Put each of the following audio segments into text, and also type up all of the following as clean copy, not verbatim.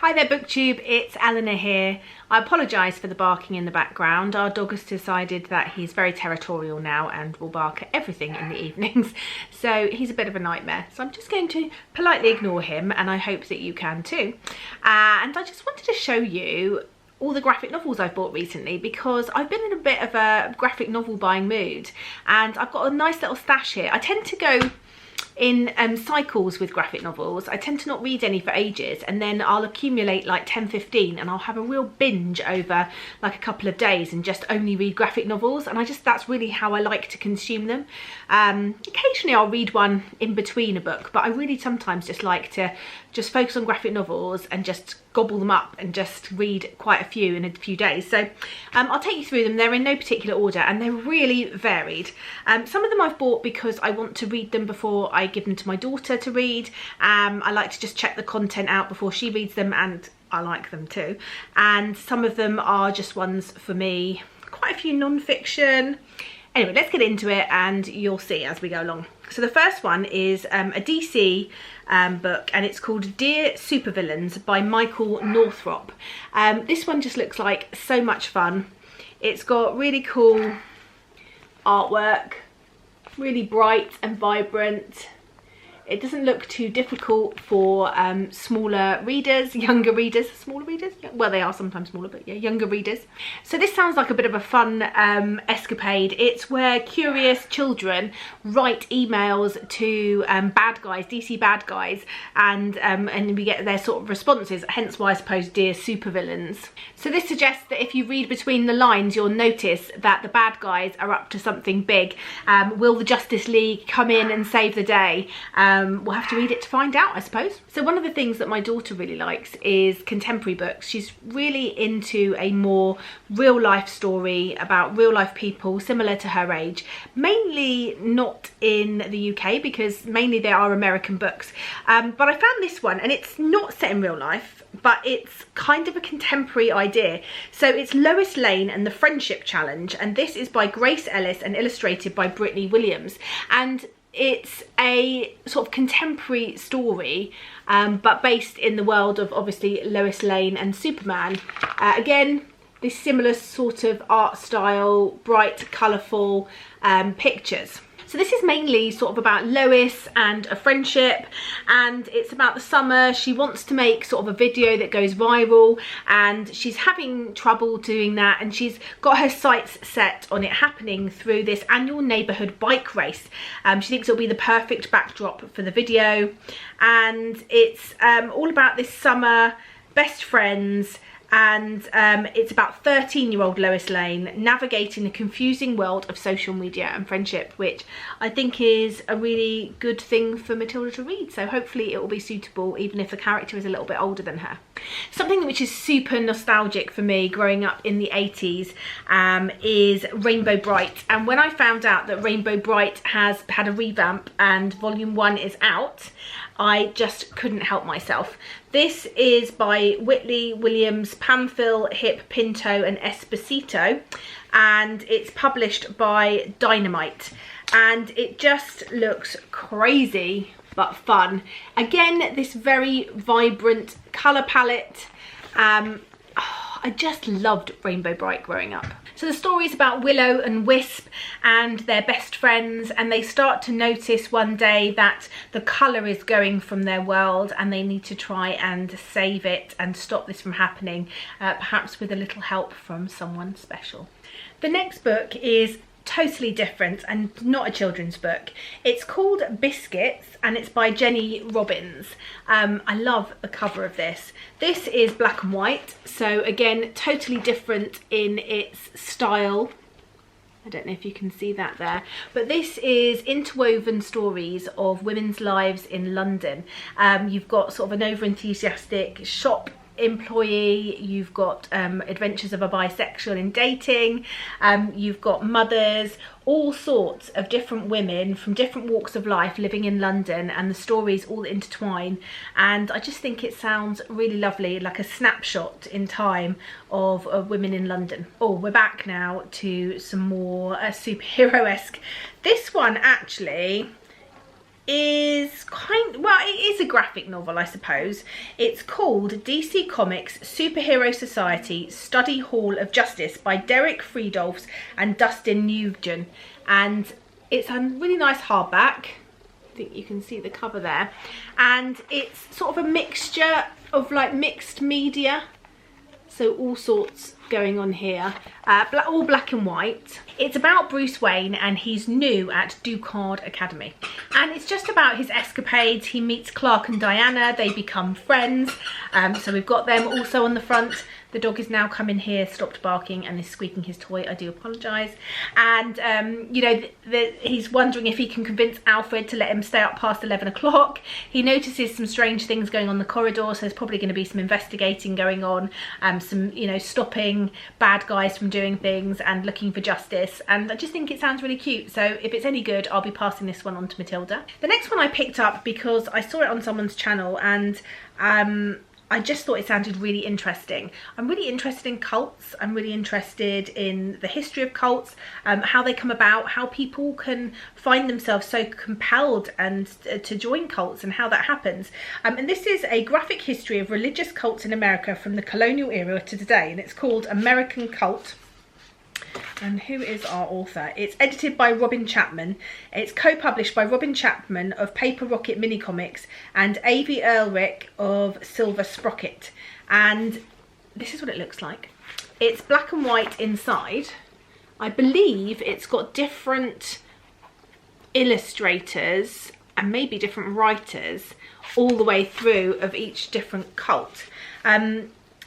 Hi there BookTube, it's Eleanor here. I apologise for the barking in the background. Our dog has decided that he's very territorial now and will bark at everything in the evenings. So he's a bit of a nightmare. So I'm just going to politely ignore him, and I hope that you can too. And I just wanted to show you all the graphic novels I've bought recently, because I've been in a bit of a graphic novel buying mood and I've got a nice little stash here. I tend to go in cycles with graphic novels. I tend to not read any for ages, and then I'll accumulate like 10-15 and I'll have a real binge over like a couple of days and just only read graphic novels, and that's really how I like to consume them. Occasionally I'll read one in between a book, but I really sometimes just like to just focus on graphic novels and just gobble them up and just read quite a few in a few days. So I'll take you through them. They're in no particular order and they're really varied. Some of them I've bought because I want to read them before I give them to my daughter to read. I like to just check the content out before she reads them, and I like them too. And some of them are just ones for me, quite a few non-fiction. Anyway, let's get into it and you'll see as we go along. So the first one is a DC book, and it's called Dear Supervillains by Michael Northrop. This one just looks like so much fun. It's got really cool artwork, really bright and vibrant. It doesn't look too difficult for smaller readers, younger readers, smaller readers? Well, they are sometimes smaller, but yeah, younger readers. So this sounds like a bit of a fun escapade. It's where curious children write emails to bad guys, DC bad guys, and we get their sort of responses, hence why I suppose Dear Supervillains. So this suggests that if you read between the lines, you'll notice that the bad guys are up to something big. Will the Justice League come in and save the day? We'll have to read it to find out, I suppose. So one of the things that my daughter really likes is contemporary books. She's really into a more real life story about real life people similar to her age, mainly not in the UK because mainly they are American books. But I found this one, and it's not set in real life, but it's kind of a contemporary idea. So it's Lois Lane and the Friendship Challenge, and this is by Grace Ellis and illustrated by Brittany Williams. And it's a sort of contemporary story, but based in the world of obviously Lois Lane and Superman. Again, this similar sort of art style, bright, colourful pictures. So this is mainly sort of about Lois and a friendship, and it's about the summer. She wants to make sort of a video that goes viral, and she's having trouble doing that, and she's got her sights set on it happening through this annual neighbourhood bike race. She thinks it'll be the perfect backdrop for the video, and it's all about this summer, best friends, and it's about 13-year-old Lois Lane navigating the confusing world of social media and friendship, which I think is a really good thing for Matilda to read. So hopefully it will be suitable even if the character is a little bit older than her. Something which is super nostalgic for me growing up in the 80s is Rainbow Bright. And when I found out that Rainbow Bright has had a revamp and volume 1 is out, I just couldn't help myself. This is by Whitley, Williams, Pamphil, Hip, Pinto and Esposito, and it's published by Dynamite, and it just looks crazy but fun. Again, this very vibrant colour palette. I just loved Rainbow Bright growing up. So the story is about Willow and Wisp and they're best friends, and they start to notice one day that the colour is going from their world and they need to try and save it and stop this from happening, perhaps with a little help from someone special. The next book is totally different and not a children's book. It's called Biscuits and it's by Jenny Robbins. I love the cover of this. This is black and white, so again totally different in its style. I don't know if you can see that there, but this is interwoven stories of women's lives in London. You've got sort of an over-enthusiastic shop employee, you've got adventures of a bisexual in dating, you've got mothers, all sorts of different women from different walks of life living in London, and the stories all intertwine, and I just think it sounds really lovely, like a snapshot in time of women in London. Oh, we're back now to some more superhero-esque. This one actually is well, it is a graphic novel, I suppose. It's called DC Comics Superhero Society Study Hall of Justice by Derek Friedolfs and Dustin Nugent. And it's a really nice hardback. I think you can see the cover there. And it's sort of a mixture of like mixed media. So all sorts going on here, all black and white. It's about Bruce Wayne and he's new at Ducard Academy. And it's just about his escapades. He meets Clark and Diana, they become friends. So we've got them also on the front. The dog is now come in here, stopped barking and is squeaking his toy. I do apologise. And, you know, he's wondering if he can convince Alfred to let him stay up past 11 o'clock. He notices some strange things going on the corridor, so there's probably going to be some investigating going on, some, you know, stopping bad guys from doing things and looking for justice. And I just think it sounds really cute. So if it's any good, I'll be passing this one on to Matilda. The next one I picked up because I saw it on someone's channel and I just thought it sounded really interesting. I'm really interested in cults. I'm really interested in the history of cults, how they come about, how people can find themselves so compelled and to join cults and how that happens. And this is a graphic history of religious cults in America from the colonial era to today, and it's called American Cult. And who is our author? It's edited by Robin Chapman. It's co-published by Robin Chapman of Paper Rocket Mini Comics and Avi Ehrlich of Silver Sprocket. And this is what it looks like. It's black and white inside. I believe it's got different illustrators and maybe different writers all the way through of each different cult.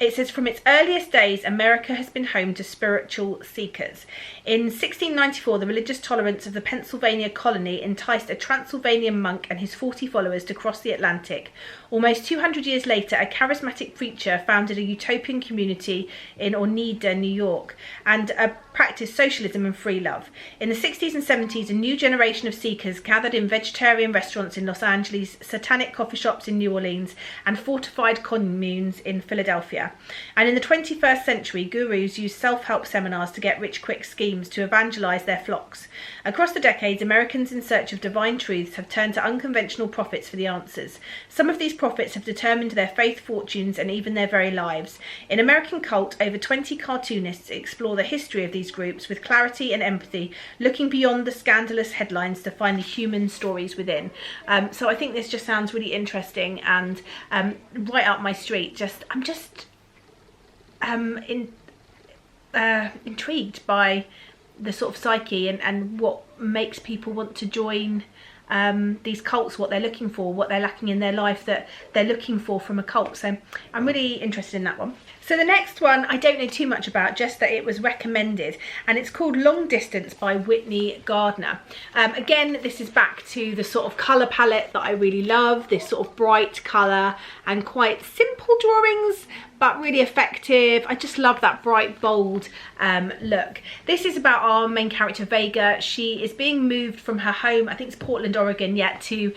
It says, from its earliest days, America has been home to spiritual seekers. In 1694, the religious tolerance of the Pennsylvania colony enticed a Transylvanian monk and his 40 followers to cross the Atlantic. Almost 200 years later, a charismatic preacher founded a utopian community in Oneida, New York, and practiced socialism and free love. In the 60s and 70s, a new generation of seekers gathered in vegetarian restaurants in Los Angeles, satanic coffee shops in New Orleans, and fortified communes in Philadelphia. And in the 21st century, gurus used self-help seminars to get rich quick schemes to evangelize their flocks. Across the decades, Americans in search of divine truths have turned to unconventional prophets for the answers. Some of these prophets have determined their faith fortunes and even their very lives. In American Cult, over 20 cartoonists explore the history of these groups with clarity and empathy, looking beyond the scandalous headlines to find the human stories within. So I think this just sounds really interesting and right up my street. I'm just intrigued by the sort of psyche and what makes people want to join these cults, what they're looking for, what they're lacking in their life that they're looking for from a cult. So I'm really interested in that one. So the next one I don't know too much about, just that it was recommended, and it's called Long Distance by Whitney Gardner. Again, this is back to the sort of colour palette that I really love, this sort of bright colour and quite simple drawings, but really effective. I just love that bright, bold look. This is about our main character, Vega. She is being moved from her home, I think it's Portland, Oregon, yet to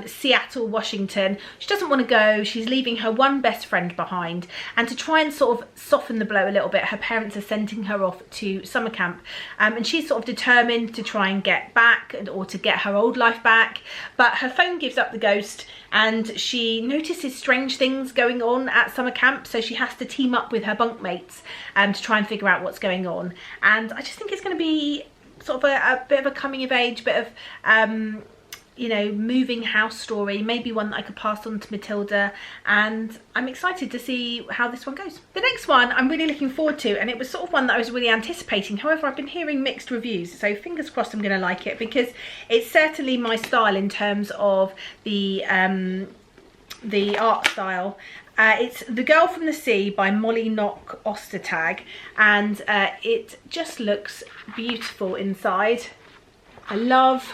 Seattle, Washington. She doesn't want to go. She's leaving her one best friend behind. And to try and sort of soften the blow a little bit, her parents are sending her off to summer camp. And she's sort of determined to try and get back or to get her old life back. But her phone gives up the ghost and she notices strange things going on at summer camp. So she has to team up with her bunkmates to try and figure out what's going on. And I just think it's going to be sort of a bit of a coming of age, bit of you know, moving house story, maybe one that I could pass on to Matilda, and I'm excited to see how this one goes. The next one I'm really looking forward to, and it was sort of one that I was really anticipating. However, I've been hearing mixed reviews, so fingers crossed I'm going to like it, because it's certainly my style in terms of the art style. It's The Girl from the Sea by Molly Knock Ostertag, and it just looks beautiful inside. I love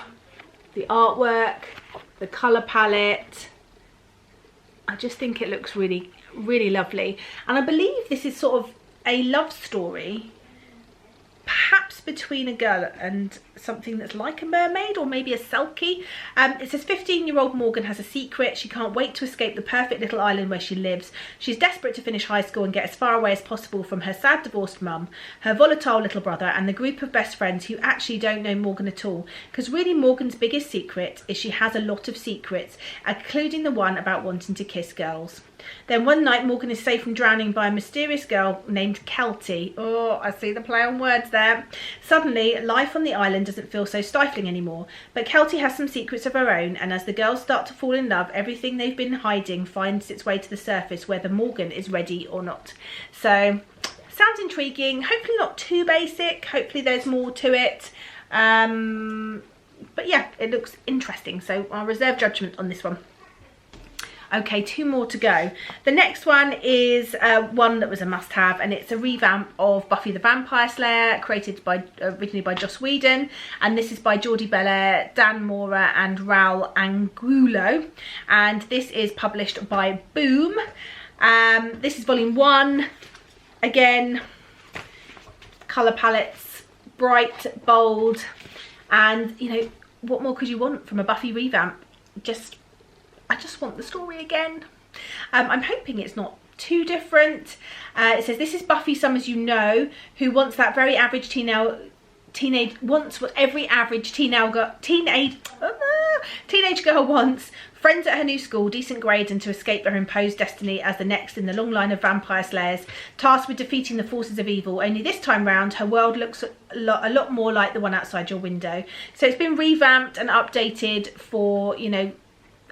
the artwork, the colour palette. I just think it looks really, really lovely. And I believe this is sort of a love story, perhaps between a girl and something that's like a mermaid, or maybe a selkie. It says 15-year-old Morgan has a secret. She can't wait to escape the perfect little island where she lives. She's desperate to finish high school and get as far away as possible from her sad divorced mum, her volatile little brother, and the group of best friends who actually don't know Morgan at all. Because really Morgan's biggest secret is she has a lot of secrets, including the one about wanting to kiss girls. Then one night Morgan is saved from drowning by a mysterious girl named Kelty. Oh, I see the play on words there. Suddenly, life on the island doesn't feel so stifling anymore. But Kelty has some secrets of her own, and as the girls start to fall in love, everything they've been hiding finds its way to the surface, whether Morgan is ready or not. So, sounds intriguing. Hopefully not too basic. Hopefully there's more to it. But yeah, it looks interesting. So I'll reserve judgment on this one. Okay, 2 more to go. The next one is one that was a must-have, and it's a revamp of Buffy the Vampire Slayer, created by originally by Joss Whedon, and this is by Geordie Belair, Dan Mora, and Raul Angulo, and this is published by Boom. This is volume 1. Again, colour palettes, bright, bold, and you know, what more could you want from a Buffy revamp? I just want the story again. I'm hoping it's not too different. It says, this is Buffy Summers you know, who wants that very average wants what every average teenage girl wants. Friends at her new school, decent grades, and to escape her imposed destiny as the next in the long line of vampire slayers, tasked with defeating the forces of evil. Only this time round, her world looks a lot more like the one outside your window. So it's been revamped and updated for, you know,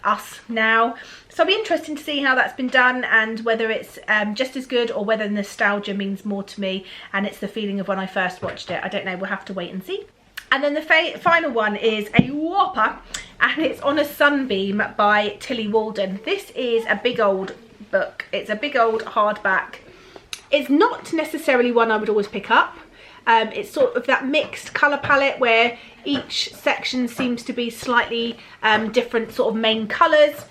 us now, so it'll be interesting to see how that's been done, and whether it's just as good, or whether nostalgia means more to me and it's the feeling of when I first watched it. I don't know, we'll have to wait and see. And then the final one is a whopper, and it's On a Sunbeam by Tilly Walden. This is a big old book. It's a big old hardback. It's not necessarily one I would always pick up. It's sort of that mixed colour palette where each section seems to be slightly different sort of main colours,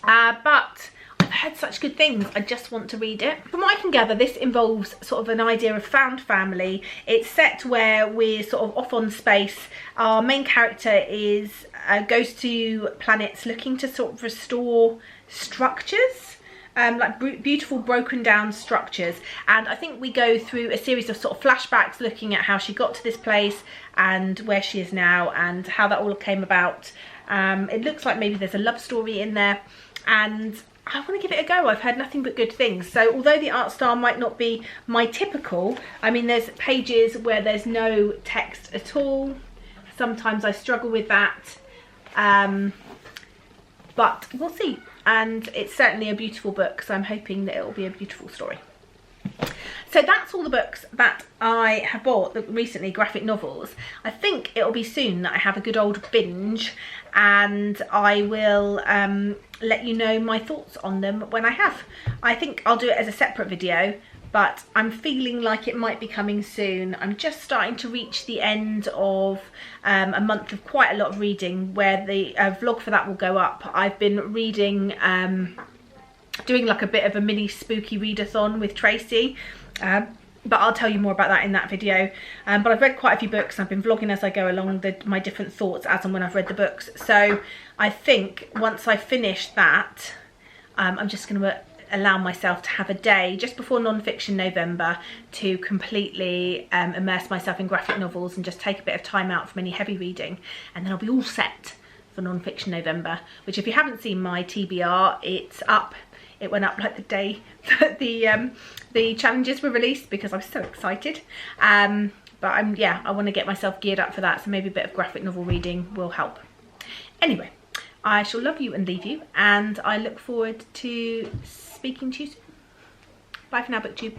but I've heard such good things, I just want to read it. From what I can gather, this involves sort of an idea of found family. It's set where we're sort of off on space. Our main character goes to planets looking to sort of restore structures, like beautiful broken down structures, and I think we go through a series of sort of flashbacks looking at how she got to this place and where she is now and how that all came about. It looks like maybe there's a love story in there, and I want to give it a go. I've heard nothing but good things. So although the art style might not be my typical, I mean, there's pages where there's no text at all. Sometimes I struggle with that, but we'll see. And it's certainly a beautiful book, so I'm hoping that it will be a beautiful story. So that's all the books that I have bought recently, graphic novels. I think it'll be soon that I have a good old binge, and I will let you know my thoughts on them when I have. I think I'll do it as a separate video, but I'm feeling like it might be coming soon. I'm just starting to reach the end of a month of quite a lot of reading, where the vlog for that will go up. I've been reading, doing like a bit of a mini spooky readathon with Tracy, but I'll tell you more about that in that video. But I've read quite a few books, and I've been vlogging as I go along my different thoughts as and when I've read the books. So I think once I finish that, I'm just going to allow myself to have a day just before non-fiction November to completely immerse myself in graphic novels and just take a bit of time out from any heavy reading, and then I'll be all set for non-fiction November, which, if you haven't seen my TBR, it's up. It went up like the day that the challenges were released, because I was so excited. But I want to get myself geared up for that, so maybe a bit of graphic novel reading will help. Anyway, I shall love you and leave you, and I look forward to speaking to you soon. Bye for now, BookTube.